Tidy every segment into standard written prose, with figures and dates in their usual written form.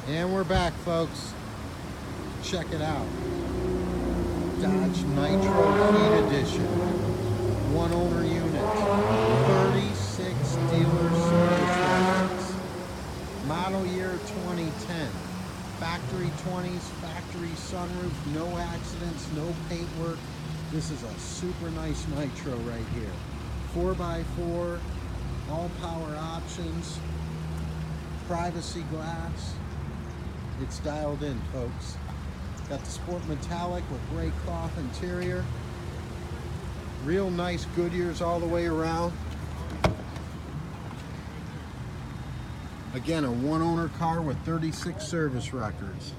And we're back, folks. Check it out. Dodge Nitro Heat Edition. One owner unit. 36 dealer service records. Model year 2010. Factory 20s, factory sunroof, no accidents, no paint work. This is a super nice Nitro right here. 4x4, all power options, privacy glass. It's dialed in, folks. Got the sport metallic with gray cloth interior. Real nice Goodyears all the way around. Again, a one owner car with 36 service records.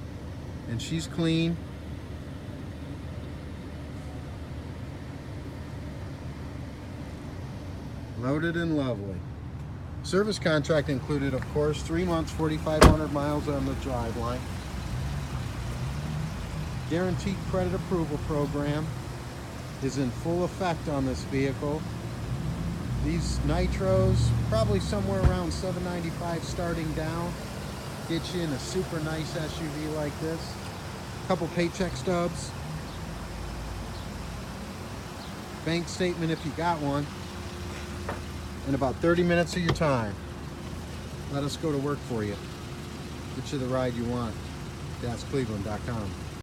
And she's clean. Loaded and lovely. Service contract included, of course, 3 months, 4,500 miles on the driveline. Guaranteed credit approval program is in full effect on this vehicle. These Nitros, probably somewhere around $795 starting down. Get you in a super nice SUV like this. Couple paycheck stubs. Bank statement if you got one. In about 30 minutes of your time. Let us go to work for you. Get you the ride you want. DasCleveland.com.